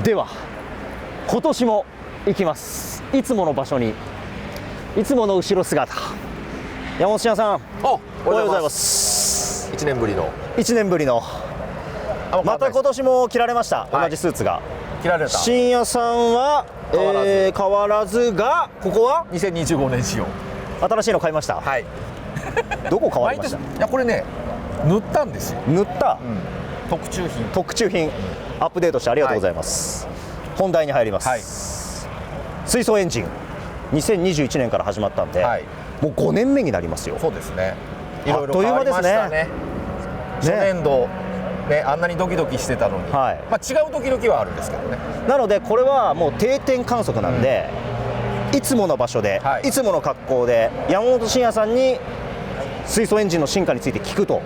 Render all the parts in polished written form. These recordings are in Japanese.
では今年も行きます。いつもの場所に、いつもの後ろ姿。山本慎也さん、おはようございます。1年ぶりのまた今年も着られました、同じスーツが着られた。慎也さんは変わらずが、ここは2025年仕様。新しいの買いました。はい。どこ変わりました？いや、これね、塗ったんですよ。塗った、特注品、アップデートしてありがとうございます、本題に入ります、水素エンジン2021年から始まったんで、もう5年目になりますよ。そうですね。いろいろあっという間ですね。初年度ね、あんなにドキドキしてたのに、違うドキドキはあるんですけどね。なのでこれはもう定点観測なんで、いつもの場所で、いつもの格好で山本慎也さんに水素エンジンの進化について聞くと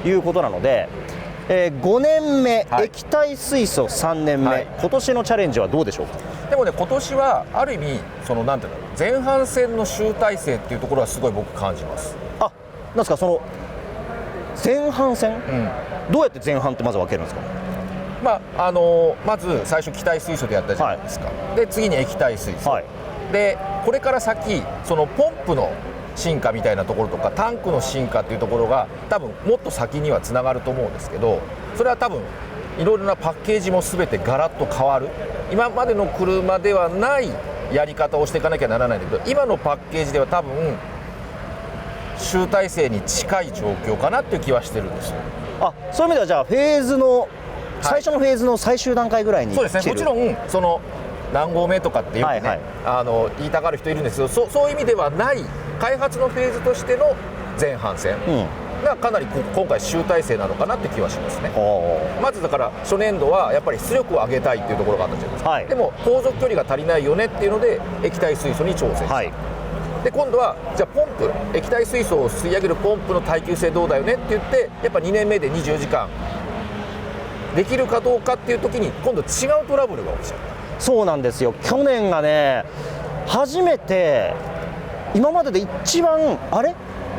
いうことなので、5年目、液体水素3年目、今年のチャレンジはどうでしょうか？でもね、今年はある意味そのなんていうの、前半戦の集大成っていうところはすごい僕感じます。なんですか、その前半戦、どうやって前半ってまず分けるんですか？まず最初気体水素でやったじゃないですか、で次に液体水素、でこれから先そのポンプの進化みたいなところとかタンクの進化っていうところが多分もっと先にはつながると思うんですけど、それは多分いろいろなパッケージも全てガラッと変わる、今までの車ではないやり方をしていかなきゃならないんだけど、今のパッケージでは多分集大成に近い状況かなっていう気はしてるんですよ。そういう意味ではじゃあフェーズの最初のフェーズの最終段階ぐらいに来てる。そうですね。もちろんその何号目とかってよくね、言いたがる人いるんですけど、そういう意味ではない開発のフェーズとしての前半戦がかなり今回集大成なのかなって気はしますね。まずだから初年度はやっぱり出力を上げたいっていうところがあったじゃないですか、でも航続距離が足りないよねっていうので液体水素に挑戦した、で今度はじゃあポンプ、液体水素を吸い上げるポンプの耐久性どうだよねって言って、やっぱ2年目で24時間できるかどうかっていう時に今度違うトラブルが起きちゃう。そうなんですよ。去年がね、初めて今までで一番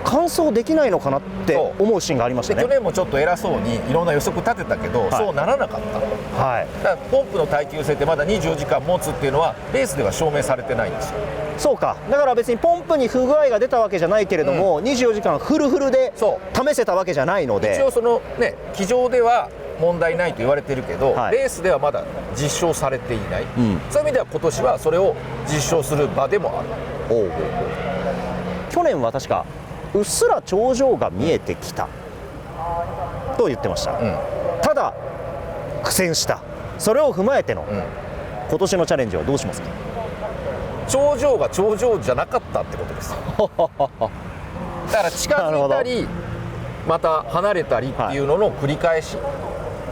完走できないのかなって思うシーンがありましたね。去年もちょっと偉そうにいろんな予測立てたけど、そうならなかった、だからポンプの耐久性ってまだ24時間持つっていうのはレースでは証明されてないんですよ。そうか、だから別にポンプに不具合が出たわけじゃないけれども、24時間フルフルで試せたわけじゃないので、一応そのね、机上では問題ないと言われてるけど、レースではまだ実証されていない、そういう意味では今年はそれを実証する場でもある。去年は確かうっすら頂上が見えてきたと言ってました、ただ苦戦した。それを踏まえての、今年のチャレンジはどうしますか？頂上が頂上じゃなかったってことですだから近づいたりまた離れたりっていうのの繰り返し、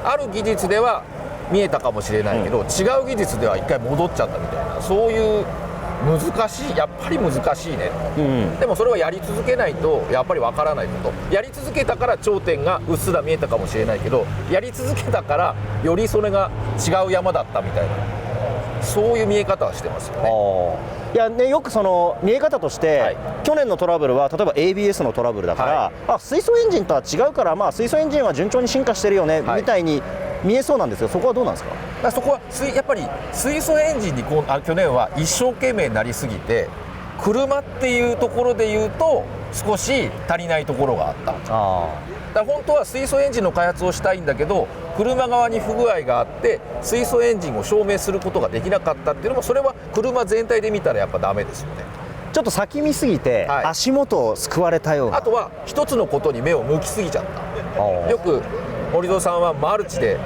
ある技術では見えたかもしれないけど、違う技術では一回戻っちゃったみたいな、そういう難しい、やっぱり難しいね、でもそれはやり続けないとやっぱりわからないこと、やり続けたから頂点がうっすら見えたかもしれないけど、やり続けたからよりそれが違う山だったみたいな、そういう見え方はしてますよね。いやね、よくその見え方として、去年のトラブルは例えば ABS のトラブルだから、水素エンジンとは違うから、水素エンジンは順調に進化してるよね、みたいに見えそうなんですよ。そこはどうなんですか？そこはやっぱり水素エンジンに去年は一生懸命なりすぎて、車っていうところでいうと少し足りないところがあった。だから本当は水素エンジンの開発をしたいんだけど、車側に不具合があって水素エンジンを証明することができなかったっていうのも、それは車全体で見たらやっぱダメですよね。ちょっと先見すぎて、足元をすくわれたような。あとは一つのことに目を向きすぎちゃった。よく森蔵さんはマルチで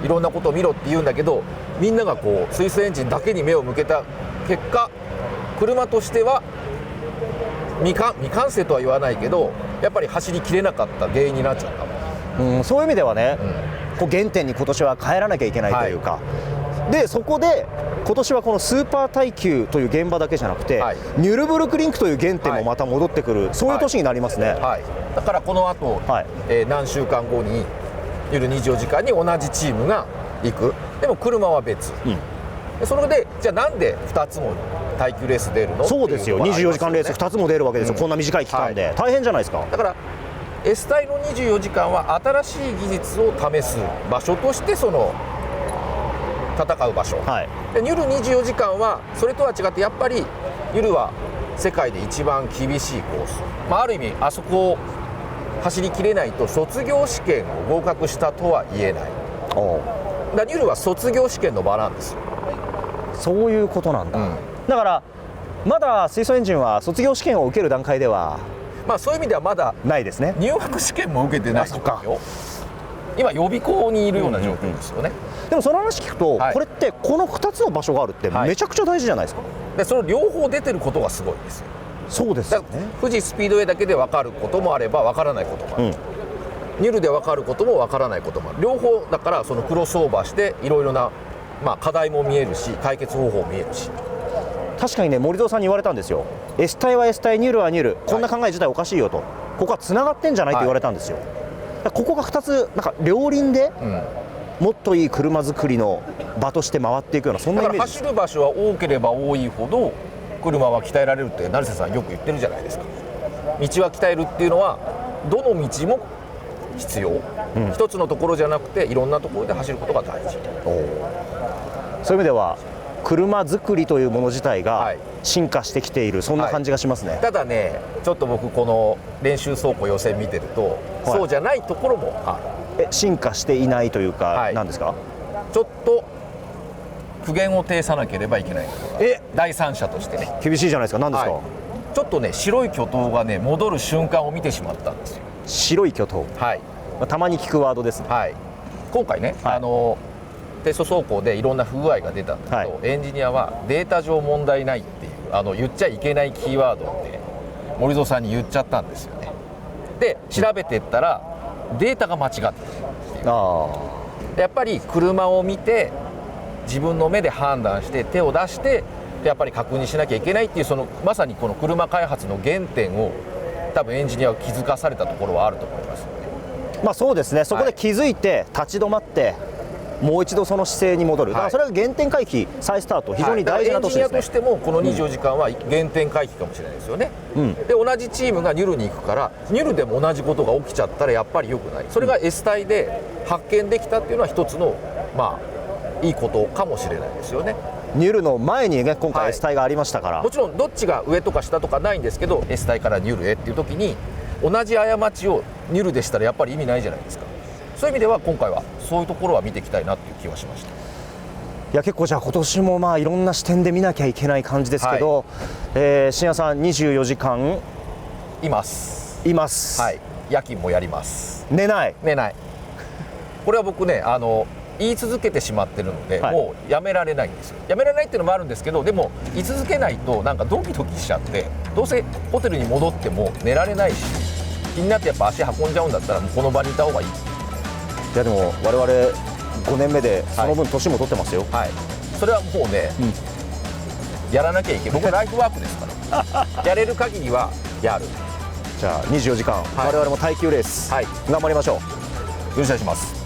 いろんなことを見ろって言うんだけど、みんながこう水素エンジンだけに目を向けた結果、車としては未完成とは言わないけど、やっぱり走りきれなかった原因になっちゃった。そういう意味ではね、こう原点に今年は帰らなきゃいけないというか、でそこで今年はこのスーパー耐久という現場だけじゃなくて、ニュルブルクリンクという原点もまた戻ってくる、そういう年になりますね。だからこの後、何週間後に夜24時間に同じチームが行く。でも車は別、それでじゃあなんで2つも耐久レース出るの？そうですよ、24時間レース2つも出るわけですよ、こんな短い期間で、大変じゃないですか。だから S 隊の24時間は新しい技術を試す場所としてその戦う場所、はい、でニュル24時間はそれとは違ってやっぱりニュルは世界で一番厳しいコース、ある意味あそこを走りきれないと卒業試験を合格したとは言えない。だニュルは卒業試験の場なんですよ。そういうことなんだ、だからまだ水素エンジンは卒業試験を受ける段階ではそういう意味ではまだないですね。入学試験も受けてない状況、今予備校にいるような状況ですよね。でもその話聞くと、これってこの2つの場所があるってめちゃくちゃ大事じゃないですか。でその両方出てることがすごいんですよ。そうですよね。富士スピードウェイだけで分かることもあれば分からないこともある、ニュルで分かることも分からないこともある。両方だからそのクロスオーバーしていろいろな、課題も見えるし解決方法も見えるし。確かにね、森蔵さんに言われたんですよ。S 体は S 体、ニュルはニュル、こんな考え自体おかしいよと、ここはつながってんじゃないって言われたんですよ。ここが2つなんか両輪で、もっといい車作りの場として回っていくような、そんなイメージです。だから走る場所は多ければ多いほど車は鍛えられるって成瀬さんよく言ってるじゃないですか。道は鍛えるっていうのはどの道も必要、一つのところじゃなくていろんなところで走ることが大事。そういう意味では車作りというもの自体が進化してきている、そんな感じがしますね。ただね、ちょっと僕この練習走行予選見てると、そうじゃないところもある。進化していないというか、なんですか？ちょっと苦言を呈さなければいけないことが、第三者としてね。厳しいじゃないですか。何ですか？ちょっとね、白い巨頭がね戻る瞬間を見てしまったんですよ。白い巨頭、たまに聞くワードですね。今回ね、テスト走行でいろんな不具合が出たんだけど、エンジニアはデータ上問題ないっていう言っちゃいけないキーワードをね森蔵さんに言っちゃったんですよね。で調べてったら、データが間違ってるっていう。やっぱり車を見て自分の目で判断して手を出してやっぱり確認しなきゃいけないっていう、そのまさにこの車開発の原点を多分エンジニアは気づかされたところはあると思います。そうですね。そこで気づいて立ち止まって、もう一度その姿勢に戻る、だからそれが原点回帰、再スタート、非常に大事な年ですね。エンジニアとしてもこの24時間は原点回帰かもしれないですよね。で同じチームがニュルに行くから、ニュルでも同じことが起きちゃったらやっぱり良くない。それが S 体で発見できたっていうのは一つのいいことかもしれないですよね。ニュルの前にね、今回 S 体がありましたから、もちろんどっちが上とか下とかないんですけど、 S 体からニュルへっていう時に同じ過ちをニュルでしたらやっぱり意味ないじゃないですか。そういう意味では今回はそういうところは見ていきたいなっていう気はしました。いや結構じゃあ今年もいろんな視点で見なきゃいけない感じですけど、信也さん24時間います。夜勤もやります。寝ないこれは僕ね言い続けてしまってるので、もうやめられないんですよ。やめられないっていうのもあるんですけど、でも言い続けないとなんかドキドキしちゃって、どうせホテルに戻っても寝られないし、気になってやっぱ足運んじゃうんだったらもうこの場にいた方がいい。いやでも我々5年目でその分年も取ってますよ。それはもうね、やらなきゃいけない。僕はライフワークですからやれる限りはやる。じゃあ24時間、我々も耐久レース、頑張りましょう。よろしくお願いします。